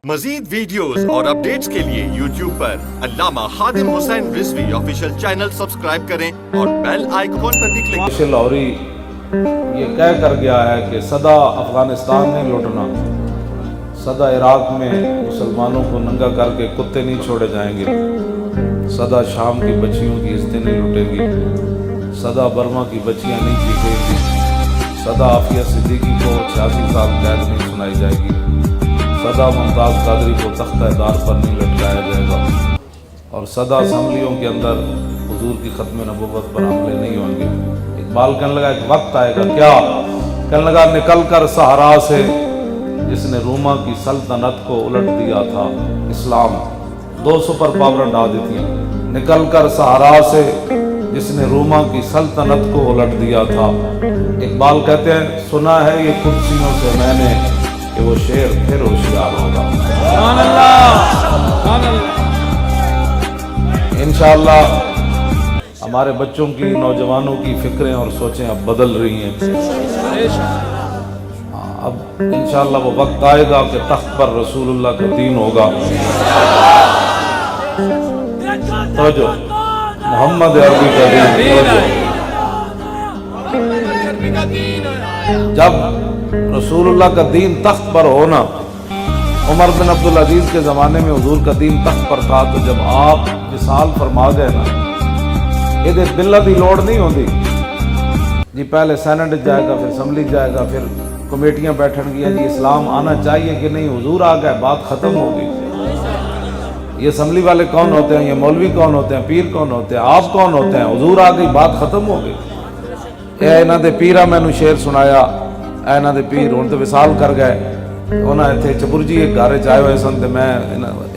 مزید ویڈیوز اور اپڈیٹس کے لیے یوٹیوب پر علامہ Khadim Hussain Rizvi official channel subscribe کریں اور بیل آئیکن پر بھی کلک کریں۔ لاہوری یہ کہہ کر گیا ہے کہ سدا افغانستان نہیں لوٹنا، سدا عراق میں مسلمانوں کو ننگا کر کے کتے نہیں چھوڑے جائیں گے، سدا شام کی بچیوں کی عزتیں نہیں لوٹیں گی، سدا برما کی بچیاں نہیں چیخیں گی، سدا عافیہ صدیقی کو 86 سال قید نہیں سنائی جائے گی، سدا ممتاز قادری کو تختہ دار پر نہیں لٹکایا جائے گا، اور سدا اسمبلیوں کے اندر حضور کی ختم نبوت پر حملے نہیں ہوں گے۔ اقبال کہنے لگا ایک وقت آئے گا، کیا کہنے لگا، نکل کر صحرا سے جس نے روما کی سلطنت کو الٹ دیا تھا، اسلام 2 سپر پاور ڈال دیتی ہیں، نکل کر صحرا سے جس نے روما کی سلطنت کو الٹ دیا تھا۔ اقبال کہتے ہیں سنا ہے یہ قدسیوں سے میں نے کہ وہ شیر پھر ہوشیار ہوگا۔ سبحان اللہ، سبحان اللہ۔ انشاءاللہ ہمارے بچوں کی، نوجوانوں کی فکریں اور سوچیں اب بدل رہی ہیں۔ اب انشاءاللہ وہ وقت آئے گا کہ تخت پر رسول اللہ کا دین ہوگا۔ توجہ، محمد عربی کا دین۔ جب رسول اللہ کا دین تخت پر ہونا، عمر بن عبدالعزیز کے زمانے میں حضور کا دین تخت پر تھا، تو جب آپ وصال فرما گئے نا، یہ بلہ دی لوڑ نہیں ہوندی جی، پہلے سینٹ جائے گا، پھر اسمبلی جائے گا، پھر کمیٹیاں بیٹھن گیا جی اسلام آنا چاہیے کہ نہیں، حضور آ گئے، بات ختم ہوگی۔ یہ اسمبلی والے کون ہوتے ہیں، یہ مولوی کون ہوتے ہیں، پیر کون ہوتے ہیں، آپ کون ہوتے ہیں، حضور آ گئی، بات ختم ہو گئی۔ اے انہاں دے پیرا مینوں شعر سنایا، اے انہاں دے پیر ہن تے وصال کر گئے، انہاں ایتھے چبرجی ایک گھر چ آئے ہوئے سن، تے میں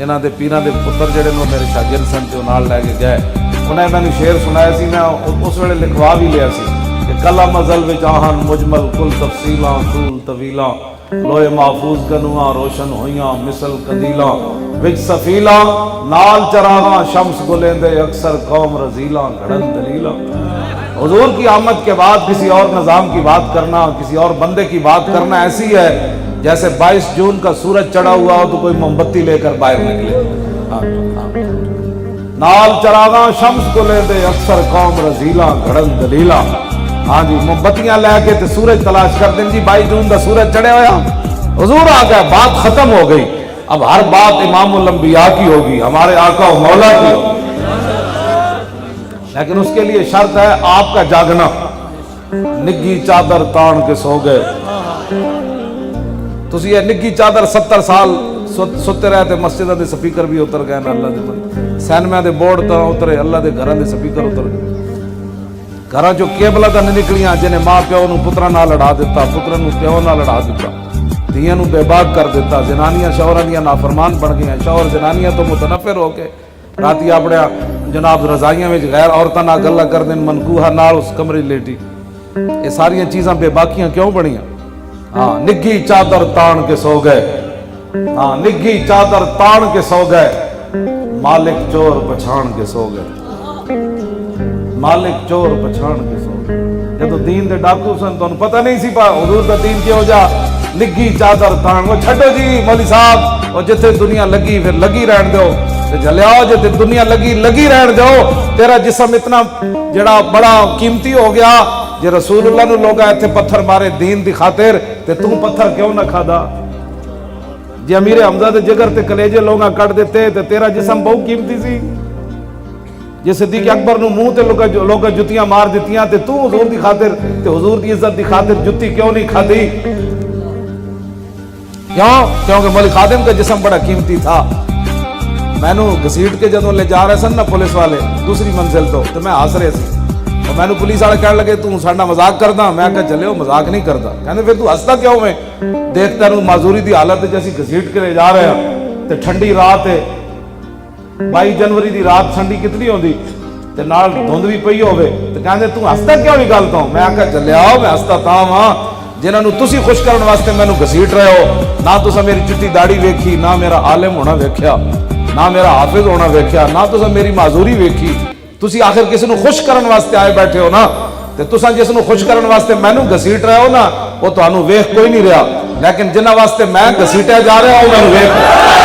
انہاں دے پیراں دے پتر جڑے نے میرے شاگرد سن تے نال لے کے گئے، انہیں میں نے شعر سنایا سی، میں اس ویلے لکھوا بھی لیا سی کہ کلام ازل وچ آہن مجمل کل تفصیلاں طول طویلاں، لوہے محفوظ گنواں روشن ہویاں مثل قندیلاں، وچ سفیلاں نال چراغاں شمس گلیندے اکثر قوم رزیلاں گھڑن دلیلاں۔ حضور کی آمد کے بعد کسی اور نظام کی بات کرنا، کسی اور بندے کی بات کرنا ایسی ہے جیسے 22 جون کا سورج چڑھا ہوا ہو تو کوئی موم بتی لے کر باہر نکلے۔ نال چراغاں شمس کو لے دے اکثر قوم رزیلاں گھڑن دلیلاں۔ ہاں جی، موم بتیاں لے کے تے سورج تلاش کر دیں جی، 22 جون کا سورج چڑھے ہویا، حضور آ گیا، بات ختم ہو گئی۔ اب ہر بات امام الانبیاء کی ہوگی، ہمارے آقا و مولا کی ہوگی، لیکن اس کے لیے شرط ہے آپ کا جاگنا۔ نگی چادر تان کے سو گئے، تسی یہ نگی چادر 70 سال ستے رہے تھے، مسجدہ دے سپیکر بھی اتر گئے نا، اللہ دے بندے سینمے دے بورڈ تا اترے، اللہ دے گھراں دے سپیکر اتر گئے، گھراں جو کیبلاں تا نہیں نکلیاں، جنہیں ماں پیو نو پتراں نال لڑا دیتا، پتراں نو پیو نال لڑا دیتا، دھیاں نو بے باک کر دیتا، زنانیاں شوہراں دیاں نافرمان بن گئیاں، شوہر زنانیاں تو متنفر ہو کے راتی اپنے جناب رضائیاں وچ غیر عورتاں نال گلاں کر دین، منکوہا نال اس کمرے لیٹی، یہ ساریاں چیزاں بے باکیاں کیوں بنیاں؟ ہاں، نگی چادر تان کے سو گئے، ہاں نگی چادر تان کے سو گئے، مالک چور پچھان کے سو گئے، مالک چور پچھان کے سو گئے۔ جدو دین دے ڈاکو سن تو پتہ نہیں سی پا حضور دا دین کیا ہو جا، نگی چادر تان، وہ چھٹو جی مولی صاحب، اور جتھے دنیا لگی پھر لگی رہن دو، جلیاؤ جتھے دنیا لگی رہن دو، تیرا جسم اتنا جڑا بڑا قیمتی ہو گیا، جے رسول اللہ نے لوگا ایتھے پتھر مارے دین دی خاطر، تے تو پتھر کیوں نہ کھادا؟ جی امیر حمزہ دے جگر تے کلیجے لوگاں کٹ دیتے تے تیرا جسم بہت قیمتی سی، جے صدیق اکبر نو منہ تے لوگا جتیاں مار دیتیاں تے تو حضور دی خاطر تے حضور دی عزت دی خاطر جتی کیوں نہیں کھادی؟ کیوں؟ کیونکہ مولی خادم کا جسم بڑا قیمتی تھا۔ میں نو گھسیٹ کے جدوں لے جا رہے سن نا پولیس والے دوسری منزل تو میں ہس رہے سی، اور میں نو پولیس والے کہنے لگے تو ساڈا مذاق کردا، میں کہا چلے وہ مذاق نہیں کردا، کہندے پھر تو ہسدا کیوں میں؟ دیکھتا نو معذوری دی حالت جیسی گھسیٹ کے لے جا رہے ہیں تے ٹھنڈی رات ہے، 22 جنوری دی رات ٹھنڈی کتنی ہوندی تے نال دھند بھی پئی ہوے، تے کہندے تو ہسدا کیوں نہیں گل تو؟ میں کہا چلے آؤ میں ہسدا تاں ہاں جنہاں نو تسی خوش کرن واسطے مینوں گھسیٹ رہے ہو، نہ تساں میری چٹی داڑھی ویکھی، نہ میرا عالم ہونا ویکھیا، نہ میرا حافظ ہونا ویکھیا، نہ تساں میری معذوری ویکھی، تسی آخر کسی نو خوش کرن واسطے آئے بیٹھے ہو نا، تے تساں جس نو خوش کرن واسطے مینوں گھسیٹ رہے ہو نا، وہ تانوں ویکھ کوئی نہیں رہا، لیکن جنہاں واسطے میں گھسیٹیا جا رہا ہوں میں ویکھ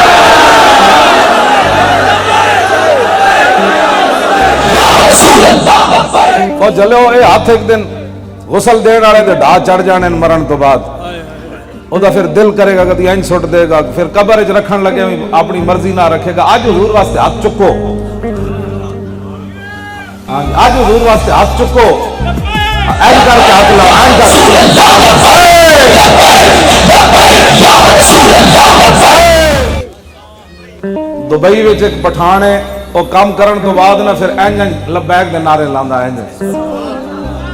ਉਹ ਜਲਿਓ ਇਹ ਹੱਥ ਇੱਕ ਦਿਨ ਗੁਸਲ ਦੇਣ ਵਾਲੇ ਦੇ ਢਾਹ ਚੜ ਜਾਣੇ ਮਰਨ ਤੋਂ ਬਾਅਦ ਉਹਦਾ ਫਿਰ ਦਿਲ ਕਰੇਗਾ ਕਦੀ ਇੰਜ ਸੁੱਟ ਦੇਗਾ, ਫਿਰ ਕਬਰ 'ਚ ਰੱਖਣ ਲੱਗੇ ਵੀ ਆਪਣੀ ਮਰਜ਼ੀ ਨਾਲ ਰੱਖੇਗਾ। ਅੱਜ ਹਜ਼ੂਰ ਵਾਸਤੇ ਹੱਥ ਚੁੱਕੋ, ਅੱਜ ਹਜ਼ੂਰ ਵਾਸਤੇ ਹੱਥ ਚੁੱਕੋ, ਇੰਜ ਕਰਕੇ ਹੱਥ ਲਾਓ, ਇੰਜ ਦੁਬਈ ਵਿੱਚ ਇੱਕ ਪਠਾਨ ਹੈ, ਉਹ ਕੰਮ ਕਰਨ ਤੋਂ ਬਾਅਦ ਨਾ ਫਿਰ ਇੰਜ ਲਬੈਕ ਦੇ ਨਾਰੇ ਲਾਉਂਦਾ, ਇੰਜ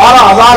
12,000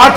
8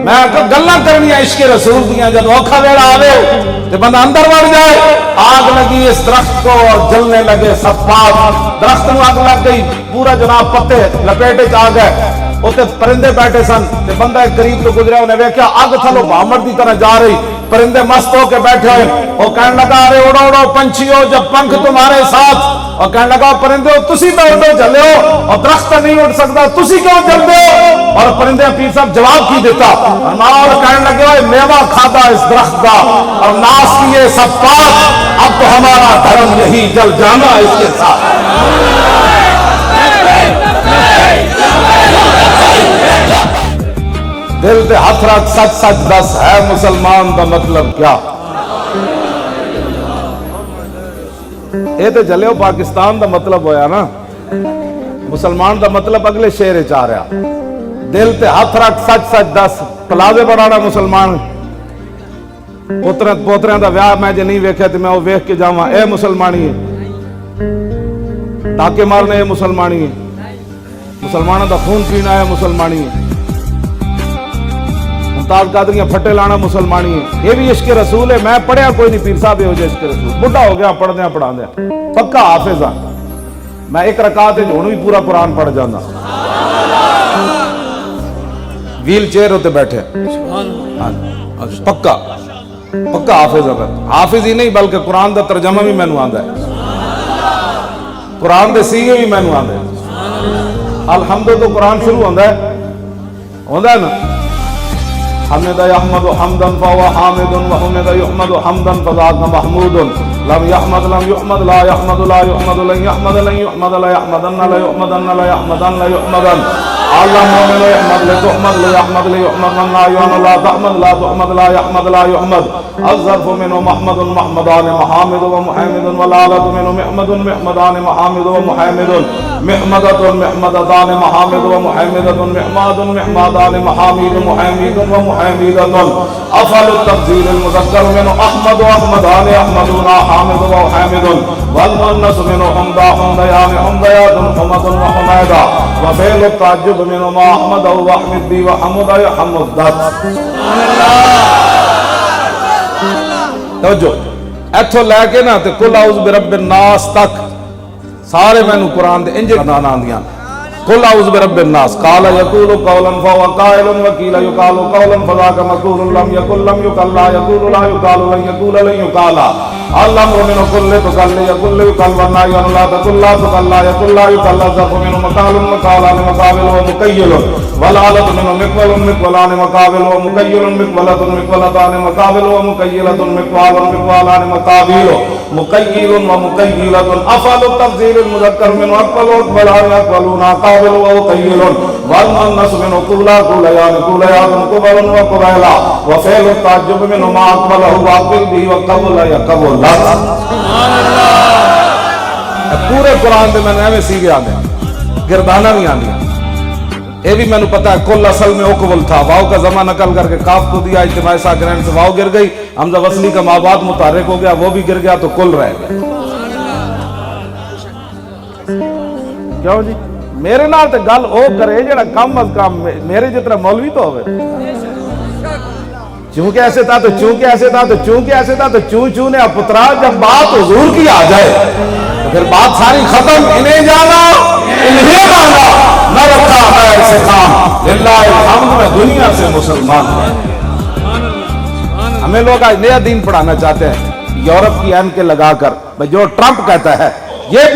میں گلاں کرنی عشق رسول دیاں جب اوکھا ویلا آوے تے بندہ اندر بڑھ جائے آگ لگی اس درخت کو اور جلنے لگے سب پاک درخت میں آگ لگ گئی پورا جناب پتے لپیٹے چ آ گئے اوتے پرندے بیٹھے سن تے بندہ ایک قریب تو گزریا انہیں ویکھیا اگ تھلو بھامر دی طرح جا رہی پرندے مست ہو کے بیٹھے ہوئے وہ کہنے لگا ارے اڑو اڑو پنچھیو جب پنکھ تمہارے ساتھ اور کہنے لگا پرندے تسی تو اڑو چلے ہو اور درخت نہیں اڑ سکتا تسی کیوں چلتے ہو اور پرندے پیر صاحب جواب کی دیتا اور کہنے لگے ہوئے میوہ کھادا اس درخت کا اور ناس کیے سب پاک اب تو ہمارا دھرم یہی جل جانا اس کے ساتھ دل تے ہاتھ رکھ سچ سچ دس ہے مسلمان دا مطلب کیا اے تے چلے ہو پاکستان دا مطلب ہویا نا مسلمان دا مطلب اگلے شعر چاہ رہا دل تے ہاتھ رکھ سچ سچ دس پلازے بڑھانا مسلمان پوتریاں دا ویاہ میں جے نہیں ویکھیا تے میں وہ ویکھ کے جاواں اے مسلمانی ہے ٹاکے مارنے اے مسلمانی ہے مسلمانوں دا خون پینا ہے مسلمانی ہے ممتاز قادریاں پھٹے لانا مسلمانی ہے یہ بھی عشق رسول ہے میں پڑھیا کوئی نہیں پیر صاحب ہو جائے عشق رسول بڑھا ہو گیا پڑھ دیا پڑھا دیا پکا حافظ ہاں میں ایک رکعت ہے ہن بھی پورا قرآن پڑھ جانا ویل چیئر ہوتے بیٹھے پکا پکا حافظ ہے حافظ ہی نہیں بلکہ قرآن دا ترجمہ بھی مینوں آندا ہے قرآن دے سیغے بھی مینوں آندے الحمد تو قرآن شروع ہوندا ہے نا حمد يحمد حمدا فهو حامد وحمد يحمد حمدا فذاك محمود لم يحمد لم يحمد لا يحمد لا يحمد لن يحمد لن يحمد لا يحمدن لا يحمدن لا يحمدن لا يحمدن الله مؤمن يحمد لتحمد لا يحمد ليحمد لا يحمد لا تحمد لا تحمد لا يحمد لا يحمد الظرف منه محمد محمدان محامد ومحمد والآلة منه محمد محمدان محامد ومحمد محمدة محمدتان محامد ومحمدة محماد محمدان محامد محمد ومحمدة أفعل التفضيل المذكر منه أحمد وأحمدان أحمدون حامد وحامد والمؤنث منه حمدا حمديان حمديات حمد وحميدا وفعل التعجب منه ما أحمد وأحمد بي وحمد يحمد توجہ ایتھو لے کے نا تے قل اعوذ برب الناس تک سارے مینوں قرآن دے انج نان آندیاں قل اعوذ برب الناس قال يقول قولا فهو قائل وقيل يقال قولا فذاك مقول لم يقل لم يقل لا يقول لا يقال لن يقول لن يقال الامر من كل تقل يقول يقال والنهي عن لا تقل لا تقل لا يقول لا يقال الظرف من مقال مقالان مقابل ومقيل والآلة من مقبل مقبلان مقابل ومقيل مقبلة مقبلتان مقابل ومقيلة مقبال مقبالان مقابل مقيل ومقيلة أفعل التفضيل المذكر من أقبل وأقبلان أقبلون قابل ومقيل والمؤنث من قولا قوليان قوليات قبل وقبيلا وفعل التعجب من ما أقبله وأقبل به وقبل يقبل پورے قرآن دے میں نے سیگے آنے گردانہ بھی آنی یہ بھی میں نے پتا ہے کل اصل میں اقبل تھا واو کا زمان نقل کر کے کاف کو دیا اجتماع ساکنین سے واو گر گئی حمزہ وصلی کا مابعد متحرک ہو گیا وہ بھی گر گیا تو کل رہ گیا کیوں جی میرے نال تے گل او کرے جڑا کم از کم میرے جتنا مولوی تو ہوئے چونکہ ایسے تھا تو چونکہ ایسے تھا تو چونکہ ایسے تھا تو چوں نے پترا جب بات حضور کی آ جائے تو پھر بات ساری ختم انہیں جانا انہیں مانا نہ رکھا ہے ایسے کام للہ الحمد میں دنیا سے مسلمان ہمیں لوگ آج نیا دین پڑھانا چاہتے ہیں یورپ کی این کے لگا کر جو ٹرمپ کہتا ہے یہ